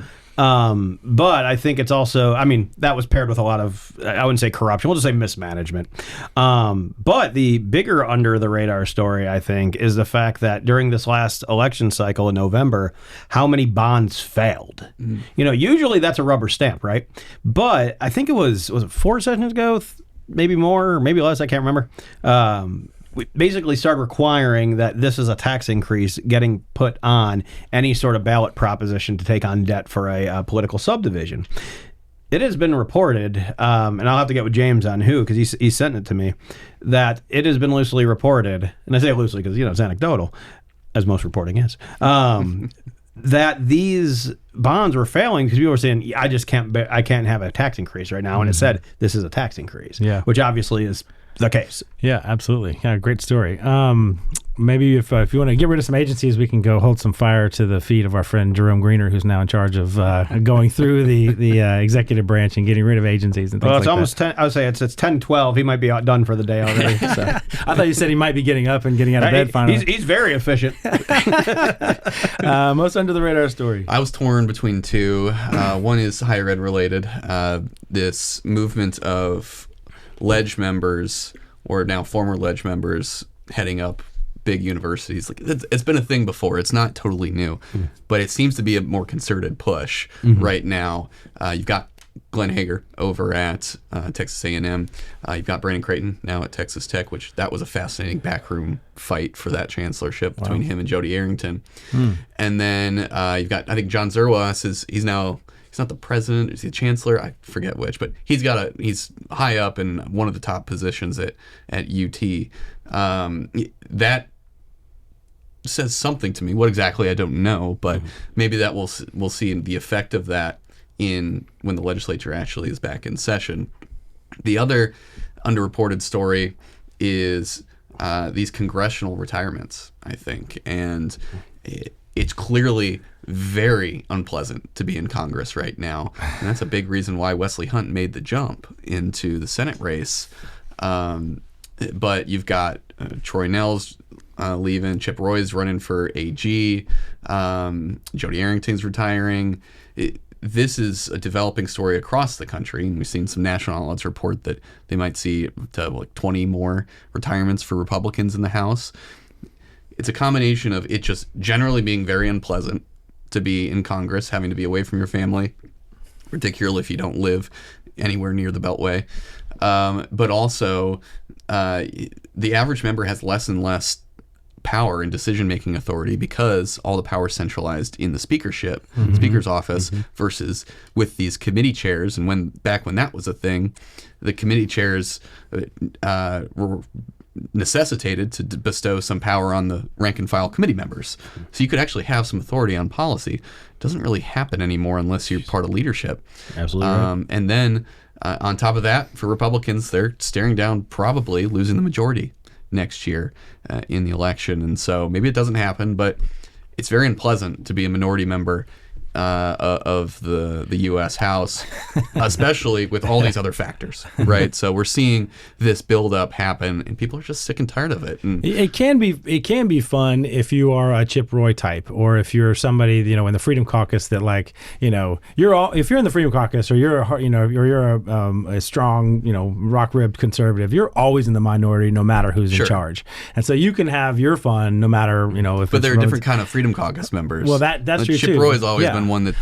But I think it's also, I mean, that was paired with a lot of, I wouldn't say corruption, we'll just say mismanagement. But the bigger under the radar story, I think, is the fact that during this last election cycle in November, how many bonds failed. Usually that's a rubber stamp, right? But I think was it 4 sessions ago? Maybe more, maybe less, I can't remember. We basically started requiring that this is a tax increase getting put on any sort of ballot proposition to take on debt for a political subdivision. It has been reported, and I'll have to get with James on who, because he sent it to me, that it has been loosely reported, and I say loosely because, it's anecdotal, as most reporting is, that these bonds were failing because people were saying, I can't have a tax increase right now, and it said this is a tax increase, which obviously is the case. Yeah, absolutely. Yeah, great story. Maybe if you want to get rid of some agencies, we can go hold some fire to the feet of our friend Jerome Greener, who's now in charge of going through the executive branch and getting rid of agencies and things Well, it's like almost that. 10. I would say it's 10:12. He might be outdone for the day already. So. I thought you said he might be getting up and getting out of bed finally. He's very efficient. Most under the radar story. I was torn between two. One is higher ed related. This movement of ledge members, or now former ledge members, heading up big universities. Like it's been a thing before. It's not totally new, but it seems to be a more concerted push right now. You've got Glenn Hager over at Texas A&M. You've got Brandon Creighton now at Texas Tech, which that was a fascinating backroom fight for that chancellorship between him and Jody Arrington. And then you've got, I think John Zerwas he's not the president, he's the chancellor, I forget which, but he's high up in one of the top positions at UT. That says something to me. What exactly, I don't know, but maybe that we'll see the effect of that in when the legislature actually is back in session. The other underreported story is these congressional retirements, I think, and it's clearly very unpleasant to be in Congress right now, and that's a big reason why Wesley Hunt made the jump into the Senate race. But you've got Troy Nell's leaving, Chip Roy's running for AG, Jody Arrington's retiring. This is a developing story across the country, and we've seen some national outlets report that they might see like 20 more retirements for Republicans in the House. It's a combination of it just generally being very unpleasant to be in Congress, having to be away from your family, particularly if you don't live anywhere near the Beltway. But also, the average member has less and less power and decision-making authority because all the power is centralized in the speaker's office, versus with these committee chairs. And back when that was a thing, the committee chairs were necessitated to bestow some power on the rank and file committee members. So you could actually have some authority on policy. It doesn't really happen anymore unless you're part of leadership. Absolutely right. And then on top of that, for Republicans, they're staring down probably losing the majority next year in the election. And so maybe it doesn't happen, but it's very unpleasant to be a minority member of the U.S. House, especially with all these other factors, right? So we're seeing this buildup happen, and people are just sick and tired of it. And it can be fun if you are a Chip Roy type, or if you're somebody in the Freedom Caucus that if you're in the Freedom Caucus, or you're a strong rock ribbed conservative, you're always in the minority no matter who's in charge, and so you can have your fun no matter if. But there are different kind of Freedom Caucus members. Well, that's true too. Chip Roy's always been one that,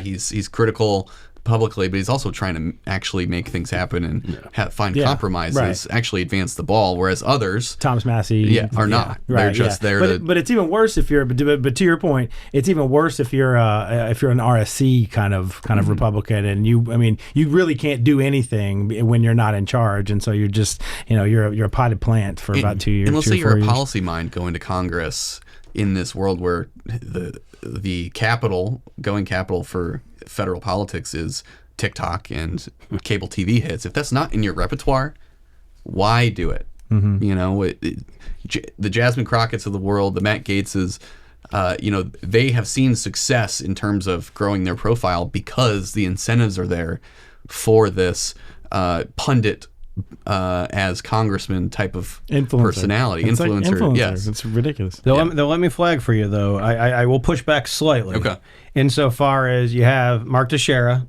he's critical publicly, but he's also trying to actually make things happen and find compromises, actually advance the ball, whereas others, Thomas Massey, are not. They're just there. But it's even worse if you're. But to your point, it's even worse if you're an RSC kind of Republican, and you really can't do anything when you're not in charge, and so you're just you're a potted plant for about 2 years. And let's say you're a policy mind going to Congress in this world where the capital for federal politics is TikTok and cable TV hits. If that's not in your repertoire, why do it? The Jasmine Crockett's of the world, the Matt Gaetzes, they have seen success in terms of growing their profile because the incentives are there for this pundit as congressman type of personality. Influencer. Yes. It's ridiculous. They'll let me flag for you, though. I will push back slightly. Okay. Insofar as you have Mark Teixeira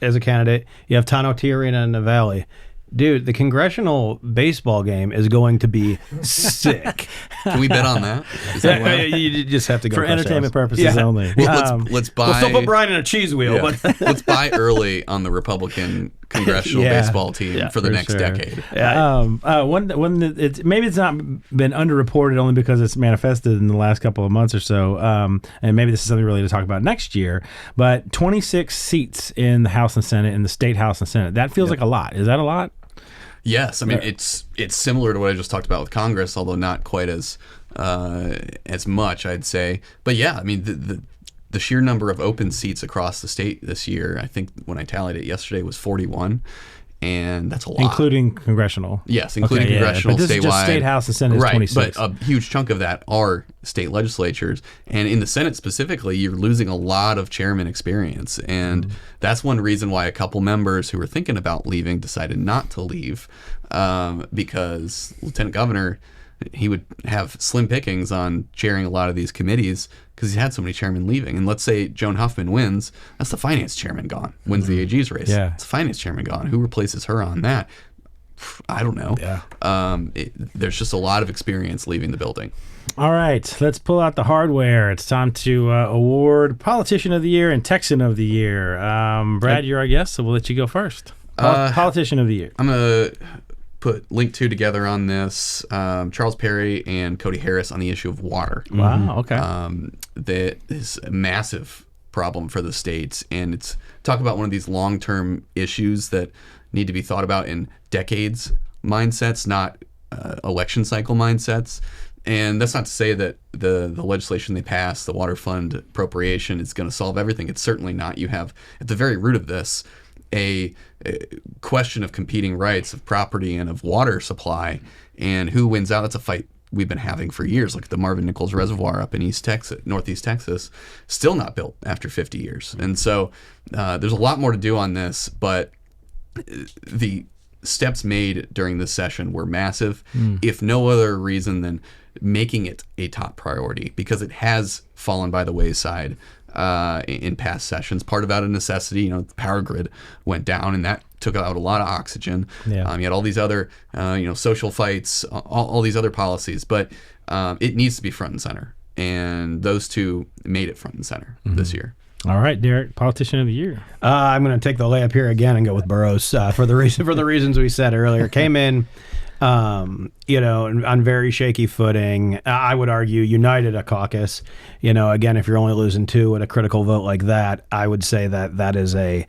as a candidate, you have Tano Tiarina in the Valley. Dude, the congressional baseball game is going to be sick. Can we bet on that? Is that you just have to go for entertainment purposes only. Well, let's buy. We'll still put Brian in a cheese wheel, but let's buy early on the Republican congressional baseball team for the next decade. Maybe it's not been underreported only because it's manifested in the last couple of months or so, and maybe this is something really to talk about next year. But 26 seats in the House and Senate, in the state House and Senate. That feels like a lot. Is that a lot? Yes, I mean it's similar to what I just talked about with Congress, although not quite as much, I'd say. But yeah, I mean the sheer number of open seats across the state this year, I think when I tallied it yesterday, was 41, and that's a lot. Including congressional. Yes, including congressional, but this statewide. is just state house and Senate is right, 26. but a huge chunk of that are state legislatures. And in the Senate specifically, you're losing a lot of chairman experience. And that's one reason why a couple members who were thinking about leaving decided not to leave, because Lieutenant Governor, he would have slim pickings on chairing a lot of these committees because he had so many chairmen leaving. And let's say Joan Huffman wins, that's the finance chairman gone, wins the AG's race. Yeah. It's the finance chairman gone. Who replaces her on that? I don't know. Yeah. There's just a lot of experience leaving the building. All right, let's pull out the hardware. It's time to award Politician of the Year and Texan of the Year. Brad, you're our guest, so we'll let you go first. Politician of the Year. I'm going to put link two together on this. Charles Perry and Cody Harris on the issue of water. Wow, okay. That is a massive problem for the states, and it's talk about one of these long-term issues that need to be thought about in decades mindsets, not election cycle mindsets. And that's not to say that the legislation they passed, the water fund appropriation, is going to solve everything. It's certainly not. You have at the very root of this a question of competing rights of property and of water supply, and who wins out. That's a fight we've been having for years. Like the Marvin Nichols Reservoir up in Northeast Texas, still not built after 50 years. And so there's a lot more to do on this, but the steps made during this session were massive, if no other reason than making it a top priority, because it has fallen by the wayside in past sessions. Part of out of necessity, the power grid went down, and that took out a lot of oxygen. Yeah. You had all these other, social fights, all these other policies, but it needs to be front and center. And those two made it front and center this year. All right, Derek, Politician of the Year. I'm going to take the layup here again and go with Burrows for the reasons we said earlier. Came in, on very shaky footing. I would argue united a caucus. Again, if you're only losing two at a critical vote like that, I would say that is a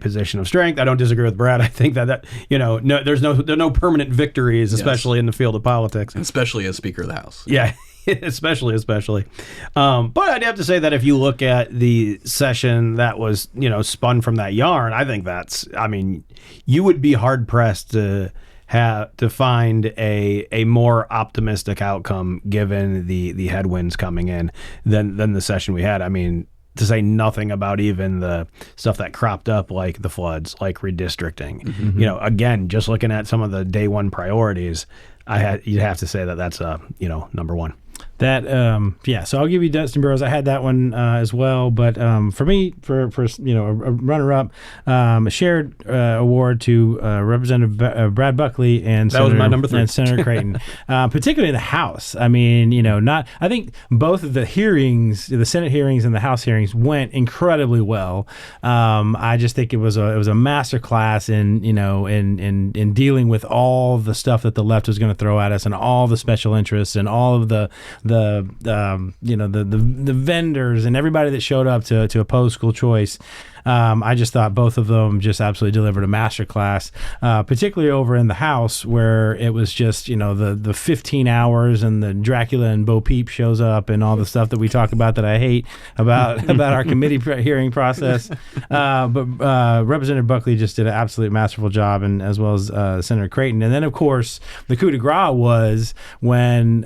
position of strength. I don't disagree with Brad. I think that there's no permanent victories, especially in the field of politics, and especially as Speaker of the House. Yeah. especially. But I'd have to say that if you look at the session that was, spun from that yarn, I think you would be hard pressed to find a more optimistic outcome given the headwinds coming in than the session we had. To say nothing about even the stuff that cropped up, like the floods, like redistricting. Mm-hmm. Again, just looking at some of the day one priorities, you'd have to say that's number one. That so I'll give you Dustin Burrows. I had that one as well, but for me, for a runner-up, a shared award to Representative Brad Buckley and that was my number 3, and Senator Creighton, particularly in the House. I think both of the hearings, the Senate hearings and the House hearings, went incredibly well. I just think it was a master class in dealing with all the stuff that the left was going to throw at us, and all the special interests, and all of the vendors and everybody that showed up to oppose school choice. I just thought both of them just absolutely delivered a masterclass, particularly over in the House, where it was just, the 15 hours and the Dracula and Bo Peep shows up and all the stuff that we talk about that I hate about our committee hearing process. But Representative Buckley just did an absolute masterful job, and as well as Senator Creighton. And then, of course, the coup de grace was when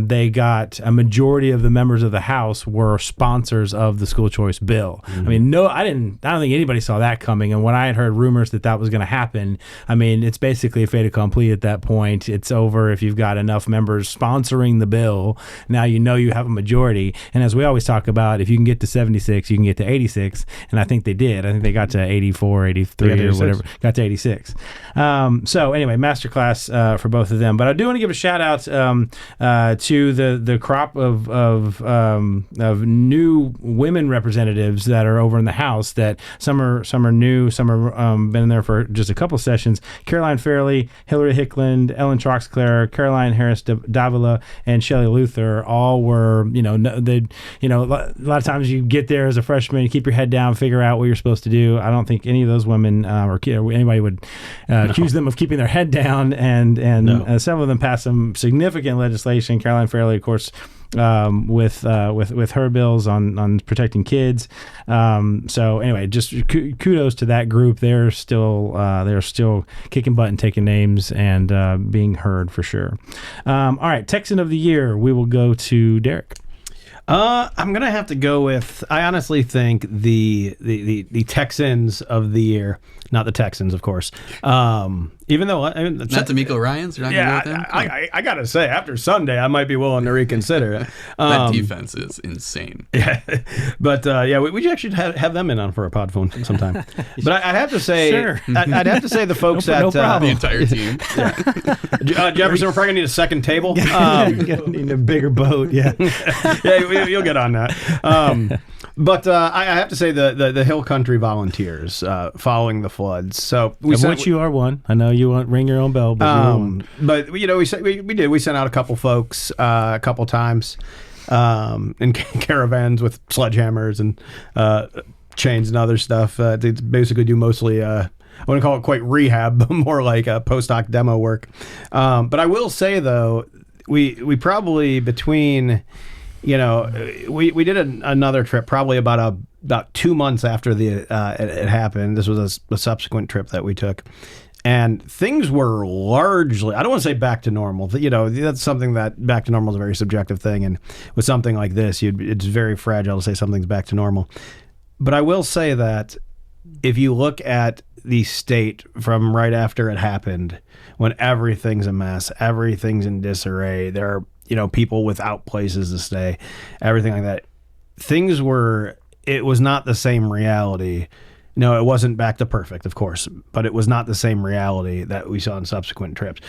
they got a majority of the members of the House were sponsors of the school choice bill. Mm-hmm. I don't think anybody saw that coming. And when I had heard rumors that was going to happen, it's basically a fait accompli at that point. It's over if you've got enough members sponsoring the bill. Now you have a majority. And as we always talk about, if you can get to 76, you can get to 86. And I think they did. I think they got to 84, 83 or whatever. Got to 86. So anyway, masterclass for both of them. But I do want to give a shout out to the crop of new women representatives that are over in the House. That some are new, some are been in there for just a couple sessions. Caroline Fairley, Hillary Hickland, Ellen Troxclair, Caroline Harris Davila, and Shelley Luther all were, a lot of times you get there as a freshman, you keep your head down, figure out what you're supposed to do. I don't think any of those women or anybody would accuse them of keeping their head down, and some of them passed some significant legislation. Caroline Fairley, of course, with her bills on protecting kids. So anyway, just kudos to that group. They're still kicking butt and taking names and being heard for sure. All right, Texan of the Year, we will go to Derek. I'm gonna have to go with. I honestly think the Texans of the year, not the Texans, of course. Even though not D'Amico Ryans, you're not gonna go with them? I gotta say, after Sunday, I might be willing to reconsider it. That defense is insane. Yeah, but we actually have them in on for a pod phone sometime. But I'd have to say, Sure. I'd have to say the folks No problem. The entire team. Jefferson, we're probably gonna need a second table. Need a bigger boat. Yeah. Yeah, you'll get on that. But I have to say the Hill Country Volunteers following the floods. So Which you are one. I know you won't ring your own bell, but you are one. But we sent out a couple folks a couple times in caravans with sledgehammers and chains and other stuff to basically do mostly. I wouldn't call it quite rehab, but more like post hoc demo work. But I will say though, we probably between. We did another trip probably about 2 months after it happened. This was a subsequent trip that we took, and things were largely, I don't want to say back to normal. That's something that back to normal is a very subjective thing, and with something like this, it's very fragile to say something's back to normal. But I will say that if you look at the state from right after it happened, when everything's a mess, everything's in disarray, there are people without places to stay, everything like that. It was not the same reality. No, it wasn't back to perfect, of course, but it was not the same reality that we saw in subsequent trips.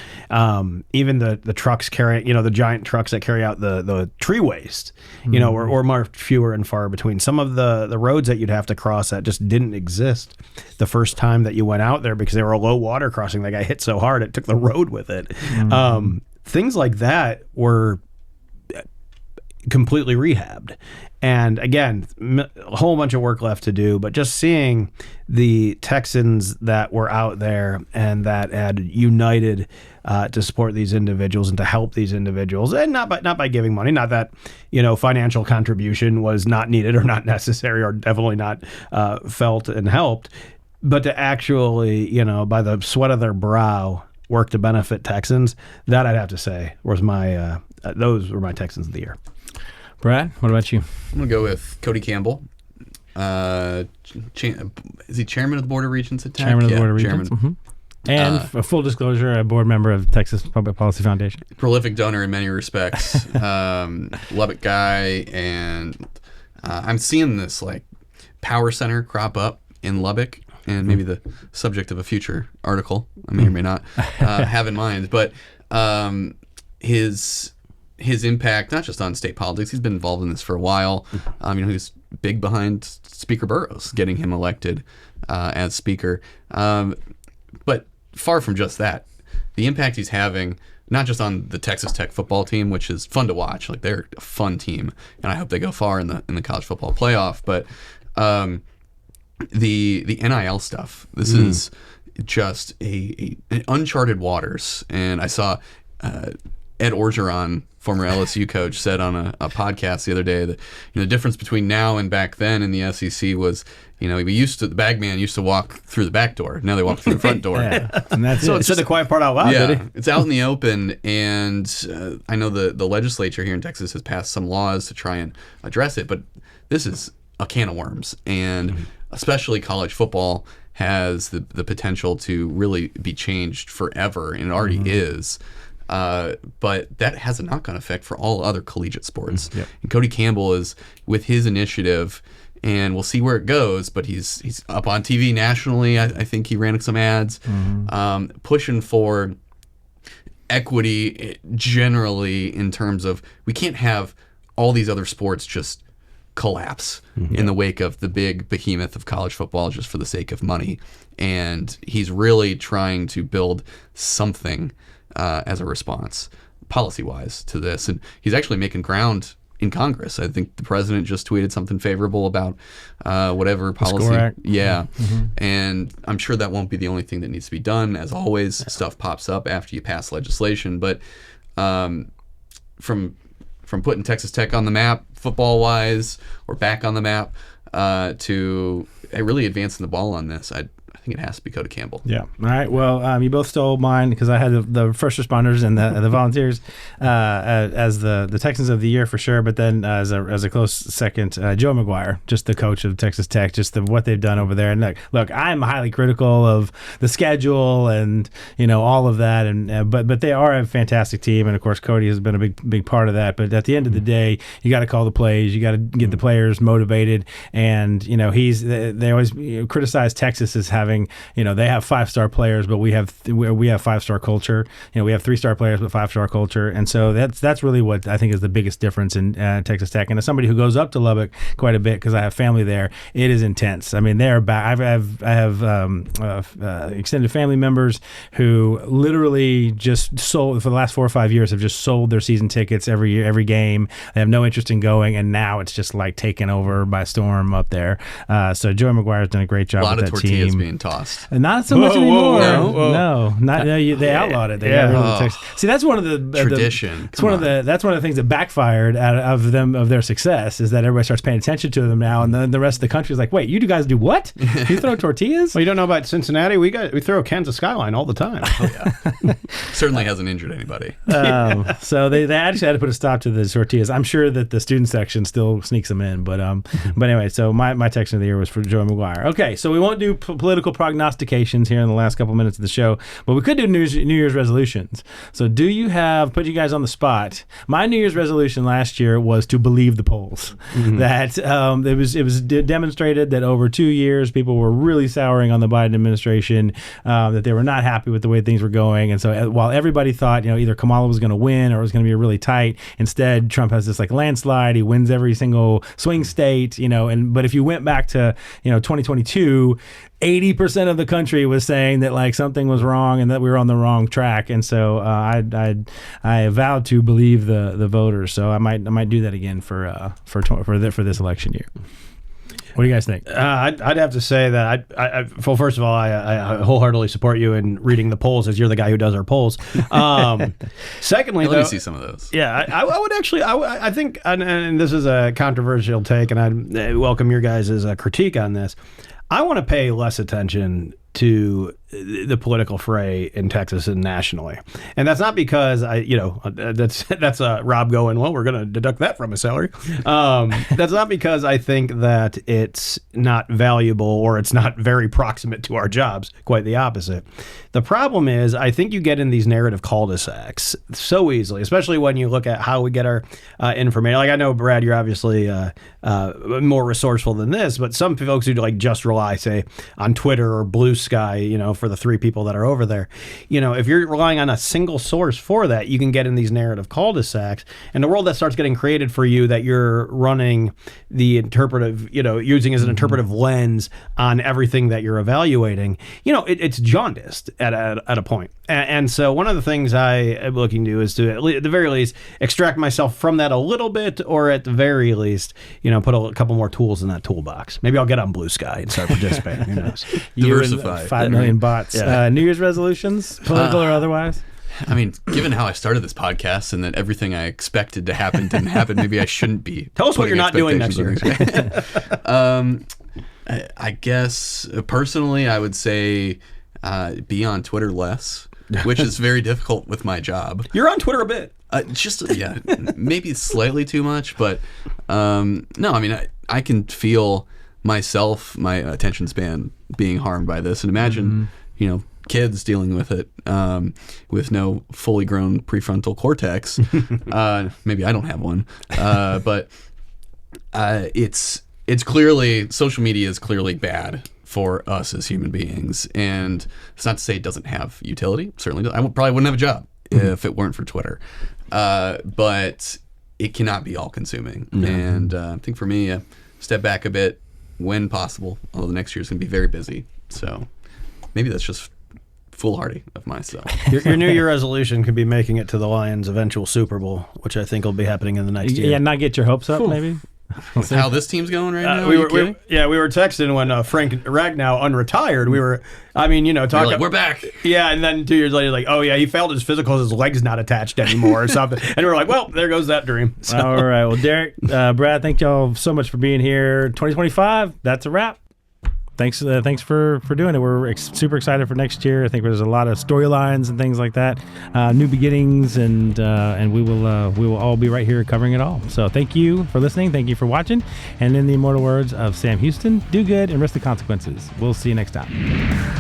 Even the trucks carrying, the giant trucks that carry out the tree waste, were more fewer and far between. Some of the roads that you'd have to cross that just didn't exist the first time that you went out there because they were a low water crossing that got hit so hard it took the road with it. Things like that were completely rehabbed. And again, a whole bunch of work left to do, but just seeing the Texans that were out there and that had united to support these individuals and to help these individuals, and not by giving money, not that financial contribution was not needed or not necessary or definitely not felt and helped, but to actually by the sweat of their brow work to benefit Texans, that I'd have to say was those were my Texans of the year. Brad, what about you? I'm going to go with Cody Campbell. Is he chairman of the Board of Regents at Tech? Chairman of the Board of Regents. Mm-hmm. And for full disclosure, a board member of Texas Public Policy Foundation. Prolific donor in many respects. Lubbock guy. And I'm seeing this power center crop up in Lubbock. And maybe the subject of a future article I may or may not have in mind. But his impact, not just on state politics, he's been involved in this for a while. He was big behind Speaker Burrows, getting him elected as Speaker. But far from just that, the impact he's having, not just on the Texas Tech football team, which is fun to watch. They're a fun team, and I hope they go far in the college football playoff. But the NIL stuff, this is just an uncharted waters. And I saw Ed Orgeron, former LSU coach, said on a podcast the other day that the difference between now and back then in the SEC was the bagman used to walk through the back door. Now they walk through the front door. Yeah. And that's so it. Said the quiet part out loud, did he? It's out in the open, and I know the legislature here in Texas has passed some laws to try and address it, but this is a can of worms, and especially college football has the potential to really be changed forever, and it already is. But that has a knock-on effect for all other collegiate sports. Yep. And Cody Campbell is with his initiative, and we'll see where it goes. But he's up on TV nationally. I think he ran some ads, pushing for equity generally in terms of we can't have all these other sports just collapse in the wake of the big behemoth of college football just for the sake of money. And he's really trying to build something as a response, policy-wise, to this. And he's actually making ground in Congress. I think the president just tweeted something favorable about whatever policy. Yeah. And I'm sure that won't be the only thing that needs to be done. As always, stuff pops up after you pass legislation. But from from putting Texas Tech on the map football wise or back on the map to really advancing the ball on this. I think it has to be Coda Campbell. Yeah. All right. Well, you both stole mine because I had the first responders and the volunteers as the Texans of the year for sure. But then as a close second, Joe McGuire, just the coach of Texas Tech, just what they've done over there. And look, I'm highly critical of the schedule and all of that. And but they are a fantastic team, and of course Cody has been a big part of that. But at the end of the day, you got to call the plays. You got to get the players motivated. And they always criticize Texas as having. They have 5-star players, but we have 5-star culture. We have 3-star players, but 5-star culture, and so that's really what I think is the biggest difference in Texas Tech. And as somebody who goes up to Lubbock quite a bit because I have family there, it is intense. I mean, they're back. I have extended family members who literally just sold for the last 4 or 5 years have just sold their season tickets every year, every game. They have no interest in going, and now it's just like taken over by storm up there. So Joey McGuire's done a great job with that team. A lot of tortillas being tossed. And not so much anymore. Whoa. They outlawed it. See, that's one of the tradition. That's one of the things that backfired of their success is that everybody starts paying attention to them now, and then the rest of the country is like, wait, you guys do what? You throw tortillas? Well, you don't know about Cincinnati? We throw Kansas Skyline all the time. Oh yeah, certainly hasn't injured anybody. So they actually had to put a stop to the tortillas. I'm sure that the student section still sneaks them in, but anyway. So my Texan of the year was for Joey McGuire. Okay, so we won't do political prognostications here in the last couple minutes of the show, but we could do New Year's resolutions. So put you guys on the spot. My New Year's resolution last year was to believe the polls. That it was demonstrated that over 2 years people were really souring on the Biden administration, that they were not happy with the way things were going, and so while everybody thought either Kamala was going to win or it was going to be really tight, instead Trump has this like landslide. He wins every single swing state, but if you went back to 2022, 80% of the country was saying that like something was wrong and that we were on the wrong track, and so I vowed to believe the voters. So I might do that again for this election year. What do you guys think? I'd have to say that well, first of all, I wholeheartedly support you in reading the polls, as you're the guy who does our polls. Secondly, let me see some of those. Yeah, I would actually. I think, and this is a controversial take, and I'd welcome your guys' critique on this. I want to pay less attention to the political fray in Texas and nationally, and that's not because that's Rob going, well, we're going to deduct that from his salary. That's not because I think that it's not valuable or it's not very proximate to our jobs. Quite the opposite. The problem is, I think you get in these narrative cul-de-sacs so easily, especially when you look at how we get our information. Like, I know, Brad, you're obviously more resourceful than this, but some folks who just rely, say, on Twitter or Blue Sky, for the 3 people that are over there, if you're relying on a single source for that, you can get in these narrative cul-de-sacs, and the world that starts getting created for you that you're running the interpretive, using as an interpretive lens on everything that you're evaluating, it's jaundiced at a point. And so one of the things I am looking to is to, at the very least, extract myself from that a little bit, or at the very least, put a couple more tools in that toolbox. Maybe I'll get on Blue Sky and start participating. Who knows? Diversify. 5 million bots. Yeah. New Year's resolutions, political or otherwise? I mean, given how I started this podcast and that everything I expected to happen didn't happen, maybe I shouldn't be. Tell us what you're not doing next year. I guess, personally, I would say be on Twitter less, which is very difficult with my job. You're on Twitter a bit. Maybe slightly too much, but no, I mean, I can feel myself, my attention span being harmed by this, and imagine, kids dealing with it with no fully grown prefrontal cortex. Maybe I don't have one, but it's clearly, social media is clearly bad for us as human beings, and it's not to say it doesn't have utility. Certainly does. I probably wouldn't have a job if it weren't for Twitter, but it cannot be all consuming. And I think for me, step back a bit when possible, although the next year is going to be very busy, so maybe that's just foolhardy of myself. Your New Year resolution could be making it to the Lions' eventual Super Bowl, which I think will be happening in the next year. Yeah, not get your hopes up, maybe? With how this team's going right now? we Are you were kidding? we were texting when Frank Ragnow unretired. We were, talking. You're like, we're back. Yeah, and then 2 years later, like, oh yeah, he failed his physical, his leg's not attached anymore or something. And we were like, well, there goes that dream. So. All right. Well, Derek, Brad, thank y'all so much for being here. 2025, that's a wrap. Thanks for doing it. We're super excited for next year. I think there's a lot of storylines and things like that, new beginnings, and we will all be right here covering it all. So thank you for listening. Thank you for watching. And in the immortal words of Sam Houston, do good and risk the consequences. We'll see you next time.